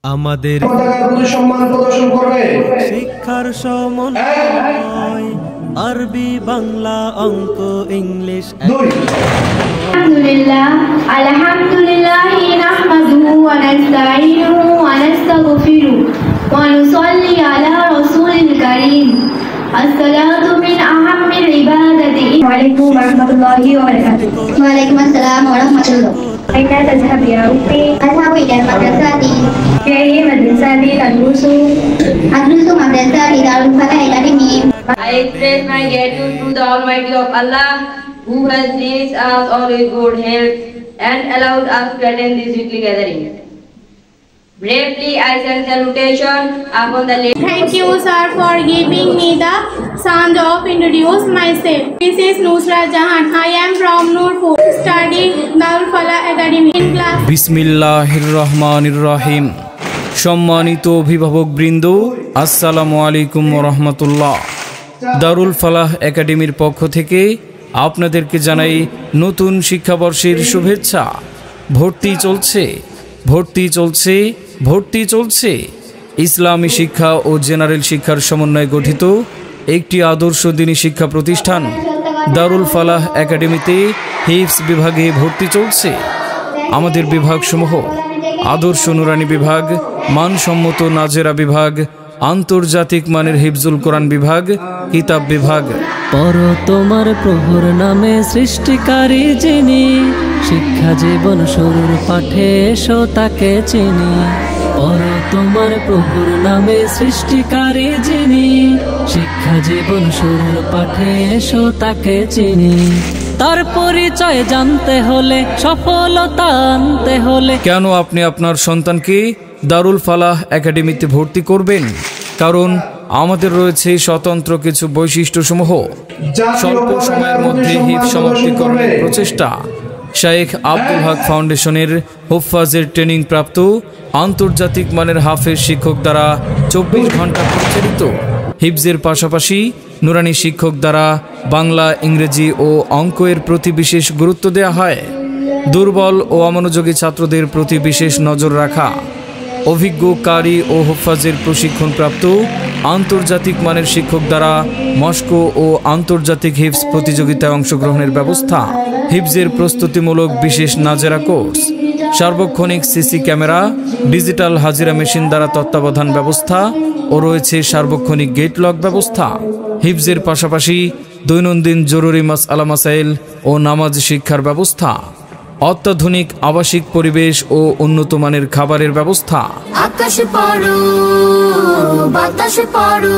আমাদের সম্মান প্রদর্শন করবে শিক্ষার সমন্বয় আরবি বাংলা অঙ্ক ইংলিশ আলহামদুলিল্লাহ নাহমাদুহু ওয়া নাস্তাঈনুহু ওয়া নাস্তাগফিরুহু ওয়া নুসাল্লি আলা রাসূলিল কারীম আসসালাতু মিন আহাম্মিল ইবাদাতি ওয়া আলাইকুম ওয়া রাহমাতুল্লাহি ওয়া বারাকাতুহু ওয়া আলাইকুম আসসালাম ওয়া রাহমাতুল্লাহ أين تذهب يا أختي؟ أذهب إلى المدرسة. في أي مدرسة تدرس؟ أدرس مدرسة دار الفلاح الأكاديمي. I express my gratitude to the Almighty of Allah, who has blessed us all with good health and allowed us to attend this weekly gathering. Briefly, I send salutation upon the lady. Thank you, sir, for giving me the chance of introduce myself. This is Nusrat Jahan. I am from Nurpur, study Darul Falah Academy in class. বিসমিল্লাহির রহমানির রহিম। সম্মানিত অভিভাবকবৃন্দ, আসসালামু আলাইকুম ওয়া রাহমাতুল্লাহ। দারুল ফালাহ একাডেমির পক্ষ থেকে আপনাদেরকে জানাই নতুন শিক্ষাবর্ষের শুভেচ্ছা। ভর্তি চলছে ইসলামী শিক্ষা ও জেনারেল শিক্ষার সমন্বয়ে গঠিত একটি আদর্শ দ্বীনী শিক্ষা প্রতিষ্ঠান দারুল ফালাহ একাডেমিতে হিফজ বিভাগে ভর্তি চলছে। আমাদের বিভাগসমূহ আদর্শ নুরানি বিভাগ, মানসম্মত নাজেরা বিভাগ, আন্তর্জাতিক মানের হিফজুল কোরআন বিভাগ, কিতাব বিভাগ। পর তোমার প্রভুর নামে সৃষ্টিকারী যিনি, শিক্ষা জীবন শুরুর পাঠে এসো তাকে চিনি। পর তোমার প্রভুর নামে সৃষ্টিকারী যিনি, শিক্ষা জীবন শুরুর পাঠে এসো তাকে চিনি। তার পরিচয় জানতে হলে, সফলতা আনতে হলে কেন আপনি আপনার সন্তানকে দারুল ফালাহ একাডেমিতে ভর্তি করবেন? কারণ আমাদের রয়েছে স্বতন্ত্র কিছু বৈশিষ্ট্যসমূহ। স্বল্প সময়ের মধ্যে হিফজ সমাপ্তিকরণের প্রচেষ্টা, শায়েখ আব্দুল হক ফাউন্ডেশনের হুফাজের ট্রেনিং প্রাপ্ত আন্তর্জাতিক মানের হাফেজ শিক্ষক দ্বারা 24 ঘন্টা পরিচালিত। হিফজের পাশাপাশি নুরানি শিক্ষক দ্বারা বাংলা, ইংরেজি ও অঙ্কের প্রতি বিশেষ গুরুত্ব দেওয়া হয়। দুর্বল ও অমনোযোগী ছাত্রদের প্রতি বিশেষ নজর রাখা, অভিজ্ঞ কারি ও হুফাজের প্রশিক্ষণপ্রাপ্ত আন্তর্জাতিক মানের শিক্ষক দ্বারা মস্কো ও আন্তর্জাতিক হিফজ প্রতিযোগিতায় অংশগ্রহণের ব্যবস্থা, হিফজের প্রস্তুতিমূলক বিশেষ নাজেরা কোর্স, সার্বক্ষণিক সিসি ক্যামেরা, ডিজিটাল হাজিরা মেশিন দ্বারা তত্ত্বাবধান ব্যবস্থা ও রয়েছে সার্বক্ষণিক গেট লক ব্যবস্থা। হিফজের পাশাপাশি দৈনন্দিন জরুরি মাসআলা মাসাইল ও নামাজ শিক্ষার ব্যবস্থা, অত্যাধুনিক আবাসিক পরিবেশ ও উন্নত মানের খাবারের ব্যবস্থা। আকাশ পড়ো বাতাস পড়ো।